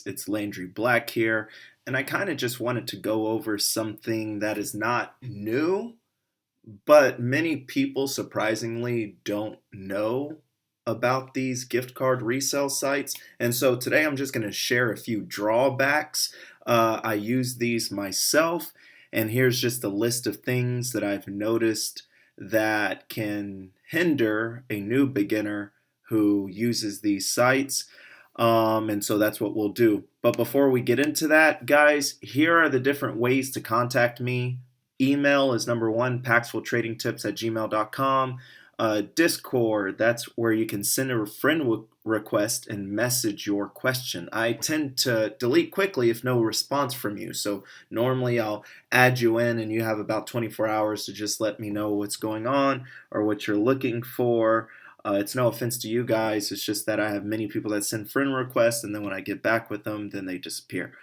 It's Landry Black here, and I kind of just wanted to go over something that is not new, but many people surprisingly don't know about these gift card resale sites. And so today I'm just going to share a few drawbacks. I use these myself, and here's just a list of things that I've noticed that can hinder a new beginner who uses these sites. And so that's what we'll do. But before we get into that, guys, here are the different ways to contact me. Email is number one, paxfultradingtips@gmail.com. Discord, that's where you can send a friend request and message your question. I tend to delete quickly if no response from you. So normally I'll add you in and you have about 24 hours to just let me know what's going on or what you're looking for. It's no offense to you guys. It's just that I have many people that send friend requests, and then when I get back with them, then they disappear.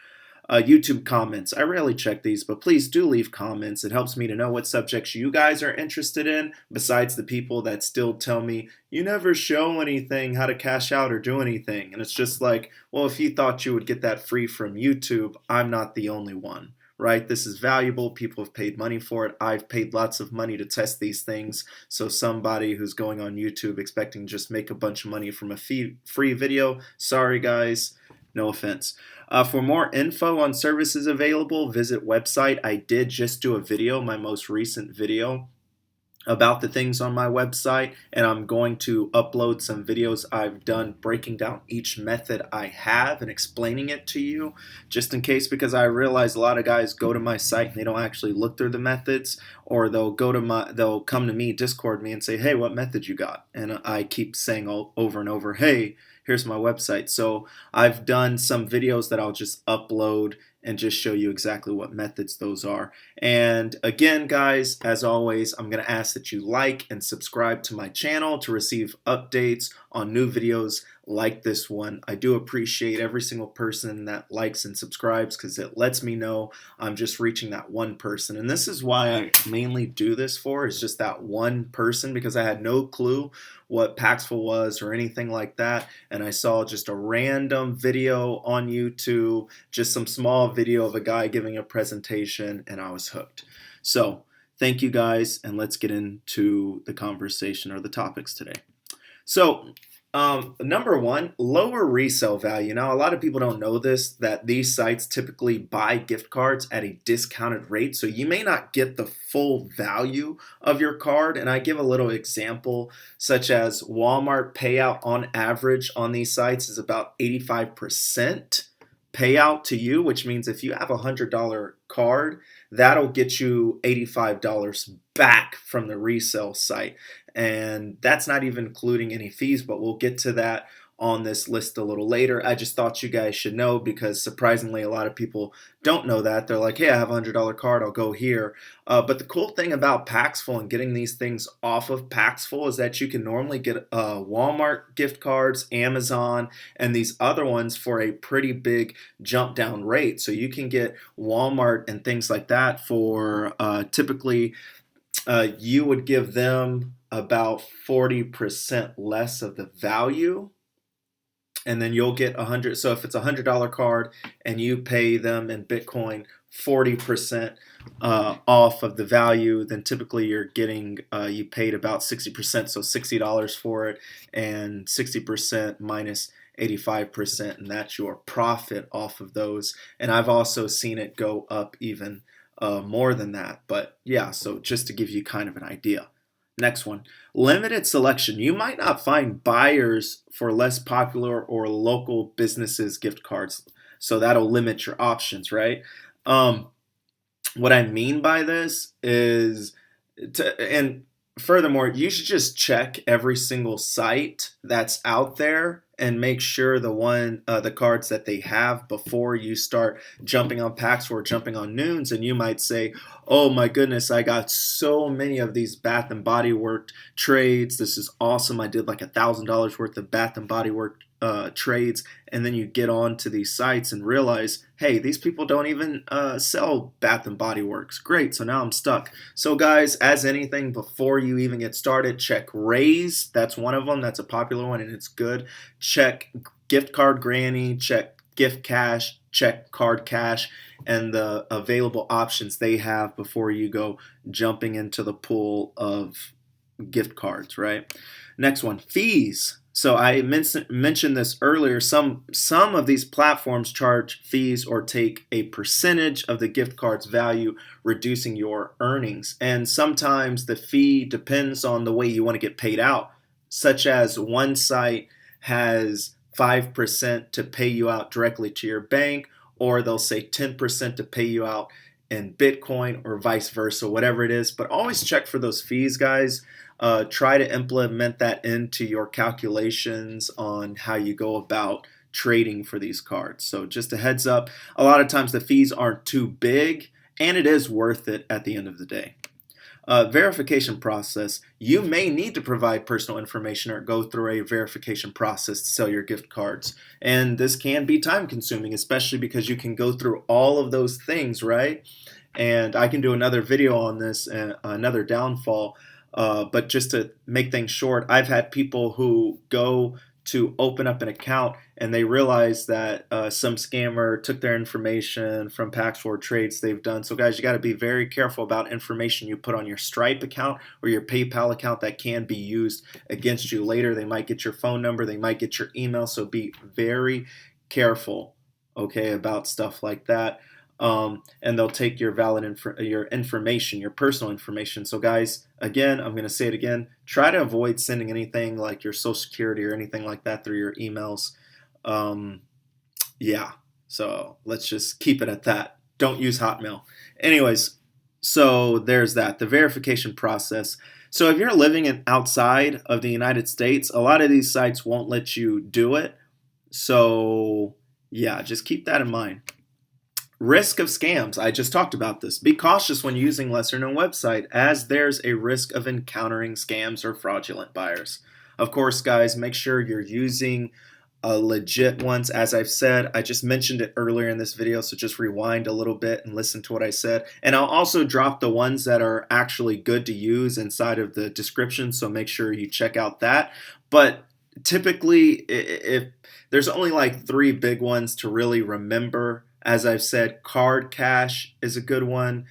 YouTube comments. I rarely check these, but please do leave comments. It helps me to know what subjects you guys are interested in, besides the people that still tell me, you never show anything, how to cash out or do anything. And it's just like, well, if you thought you would get that free from YouTube, I'm not the only one. Right? This is valuable. People have paid money for it. I've paid lots of money to test these things. So somebody who's going on YouTube expecting to just make a bunch of money from a free video, sorry guys, no offense. For more info on services available, visit website. I did just do a video, my most recent video, about the things on my website, and I'm going to upload some videos I've done breaking down each method I have and explaining it to you, just in case, because I realize a lot of guys go to my site and they don't actually look through the methods, or they'll come to me, Discord me, and say, hey, what method you got? And I keep saying over and over, hey, here's my website. So I've done some videos that I'll just upload and just show you exactly what methods those are. And again, guys, as always, I'm going to ask that you like and subscribe to my channel to receive updates on new videos like this one. I do appreciate every single person that likes and subscribes, because it lets me know I'm just reaching that one person. And this is why I mainly do this for, is just that one person, because I had no clue what Paxful was or anything like that. And I saw just a random video on YouTube, just some small video of a guy giving a presentation, and I was hooked. So thank you guys, and let's get into the conversation or the topics today. So number one, lower resale value. Now, a lot of people don't know this, that these sites typically buy gift cards at a discounted rate. So you may not get the full value of your card. And I give a little example, such as Walmart payout on average on these sites is about 85% payout to you, which means if you have a $100 card, that'll get you $85 back from the resale site. And that's not even including any fees, but we'll get to that on this list a little later. I just thought you guys should know, because surprisingly a lot of people don't know that. They're like, hey, I have a $100 card, I'll go here. But the cool thing about Paxful and getting these things off of Paxful is that you can normally get Walmart gift cards, Amazon, and these other ones for a pretty big jump down rate. So you can get Walmart and things like that for typically you would give them about 40% less of the value, and then you'll get 100. So if it's a $100 card and you pay them in Bitcoin 40% off of the value, then typically you're getting you paid about 60%, so $60 for it, and 60% minus 85%, and that's your profit off of those. And I've also seen it go up even more than that. But yeah, so just to give you kind of an idea. Next one, limited selection. You might not find buyers for less popular or local businesses gift cards, so that'll limit your options, right? What I mean by this is, and furthermore, you should just check every single site that's out there and make sure the cards that they have before you start jumping on Pax or jumping on Noons. And you might say, oh my goodness, I got so many of these Bath and Body Works trades. This is awesome. I did like $1,000 worth of Bath and Body Works trades. And then you get on to these sites and realize, hey, these people don't even sell Bath and Body Works. Great, so now I'm stuck. So guys, as anything, before you even get started, check Raise. That's one of them. That's a popular one and it's good. Check Gift Card Granny. Check Giftcash, check Cardcash, and the available options they have before you go jumping into the pool of gift cards, right? Next one, fees. So I mentioned this earlier. Some of these platforms charge fees or take a percentage of the gift card's value, reducing your earnings. And sometimes the fee depends on the way you want to get paid out, such as one site has 5% to pay you out directly to your bank, or they'll say 10% to pay you out in Bitcoin, or vice versa, whatever it is. But always check for those fees, guys. Try to implement that into your calculations on how you go about trading for these cards. So just a heads up, a lot of times the fees aren't too big, and it is worth it at the end of the day. Verification process. You may need to provide personal information or go through a verification process to sell your gift cards. And this can be time consuming, especially because you can go through all of those things, right? And I can do another video on this, another downfall. But just to make things short, I've had people who go to open up an account and they realize that some scammer took their information from Paxful Trades they've done. So guys, you got to be very careful about information you put on your Stripe account or your PayPal account that can be used against you later. They might get your phone number, they might get your email, so be very careful, okay, about stuff like that. And they'll take your your information, your personal information. So guys, again, I'm going to say it again, try to avoid sending anything like your social security or anything like that through your emails. Yeah, so let's just keep it at that. Don't use Hotmail. Anyways, so there's that, the verification process. So if you're living outside of the United States, a lot of these sites won't let you do it. So yeah, just keep that in mind. Risk of scams. I just talked about this. Be cautious when using lesser known website, as there's a risk of encountering scams or fraudulent buyers. Of course, guys, make sure you're using legit ones. As I've said, I just mentioned it earlier in this video, so just rewind a little bit and listen to what I said. And I'll also drop the ones that are actually good to use inside of the description, so make sure you check out that. But typically, if there's only like 3 big ones to really remember. As I've said, Cardcash is a good one,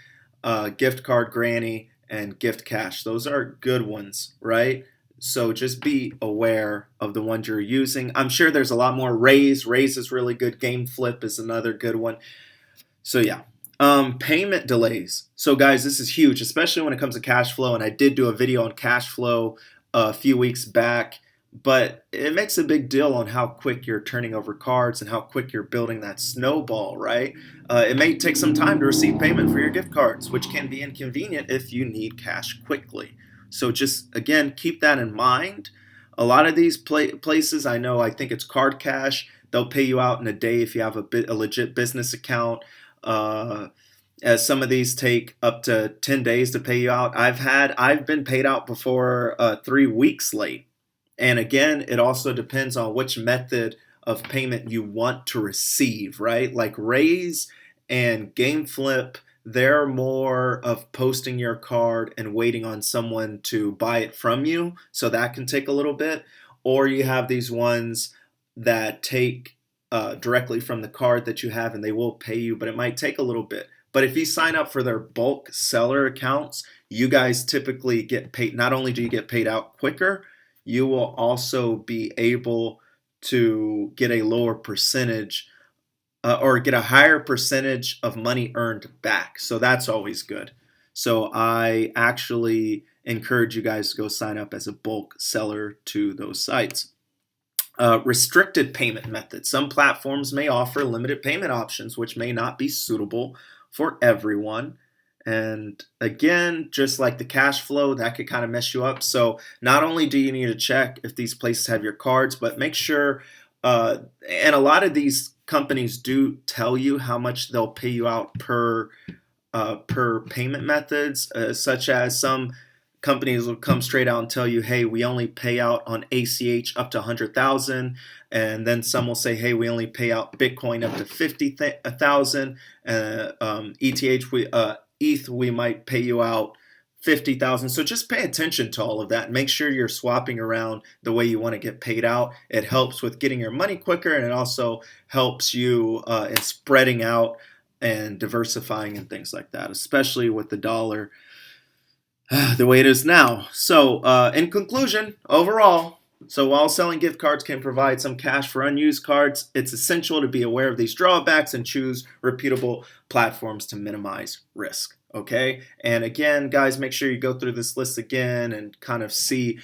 Gift Card Granny, and Giftcash. Those are good ones, right? So just be aware of the ones you're using. I'm sure there's a lot more. Raise is really good. Gameflip is another good one. So yeah. Payment delays. So guys, this is huge, especially when it comes to cash flow. And I did do a video on cash flow a few weeks back. But it makes a big deal on how quick you're turning over cards and how quick you're building that snowball, right? It may take some time to receive payment for your gift cards, which can be inconvenient if you need cash quickly. So just, again, keep that in mind. A lot of these places, I think it's Cardcash, they'll pay you out in a day if you have a legit business account. As some of these take up to 10 days to pay you out. I've been paid out before 3 weeks late. And again, it also depends on which method of payment you want to receive, right? Like Raise and Gameflip, they're more of posting your card and waiting on someone to buy it from you. So that can take a little bit. Or you have these ones that take directly from the card that you have and they will pay you, but it might take a little bit. But if you sign up for their bulk seller accounts, you guys typically get paid. Not only do you get paid out quicker, you will also be able to get a lower percentage or get a higher percentage of money earned back. So that's always good. So I actually encourage you guys to go sign up as a bulk seller to those sites. Restricted payment methods. Some platforms may offer limited payment options, which may not be suitable for everyone. And again, just like the cash flow, that could kind of mess you up. So not only do you need to check if these places have your cards, but make sure, and a lot of these companies do tell you how much they'll pay you out per payment methods, such as some companies will come straight out and tell you, hey, we only pay out on ACH up to 100,000. And then some will say, hey, we only pay out Bitcoin up to 50,000. ETH, we might pay you out 50,000. So just pay attention to all of that. Make sure you're swapping around the way you want to get paid out. It helps with getting your money quicker, and it also helps you in spreading out and diversifying and things like that, especially with the dollar the way it is now. So, in conclusion, overall, so while selling gift cards can provide some cash for unused cards, it's essential to be aware of these drawbacks and choose reputable platforms to minimize risk. Okay, and again, guys, make sure you go through this list again and kind of see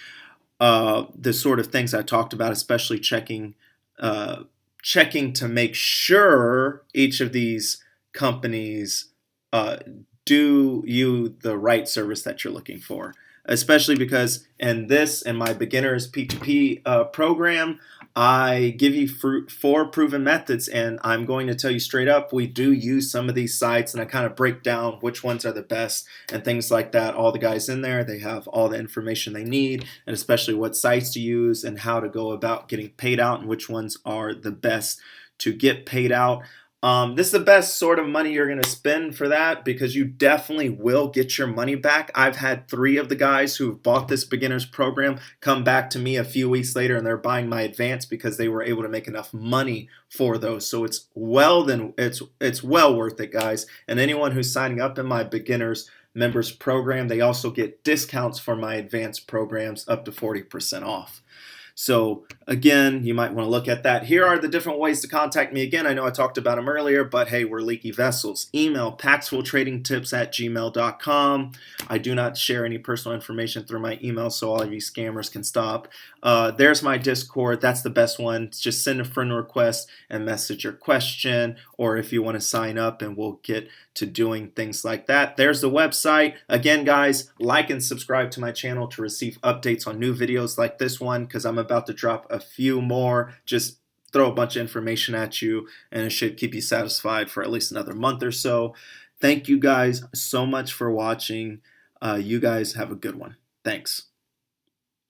the sort of things I talked about, especially checking to make sure each of these companies uh, do you the right service that you're looking for. Especially because in my beginners P2P program, I give you 4 proven methods, and I'm going to tell you straight up, we do use some of these sites, and I kind of break down which ones are the best and things like that. All the guys in there, they have all the information they need, and especially what sites to use and how to go about getting paid out and which ones are the best to get paid out. This is the best sort of money you're going to spend for that, because you definitely will get your money back. I've had 3 of the guys who've bought this beginner's program come back to me a few weeks later, and they're buying my advance because they were able to make enough money for those. So it's well worth it, guys. And anyone who's signing up in my beginner's members program, they also get discounts for my advanced programs up to 40% off. So again, you might want to look at that. Here are the different ways to contact me. Again, I know I talked about them earlier, but hey, we're leaky vessels. Email paxfultradingtips@gmail.com. I do not share any personal information through my email, so all of you scammers can stop. There's my Discord. That's the best one. Just send a friend request and message your question, or if you want to sign up, and we'll get to doing things like that. There's the website. Again, guys, like and subscribe to my channel to receive updates on new videos like this one, because I'm about to drop a few more. Just throw a bunch of information at you, and it should keep you satisfied for at least another month or so. Thank you guys so much for watching. You guys have a good one. Thanks.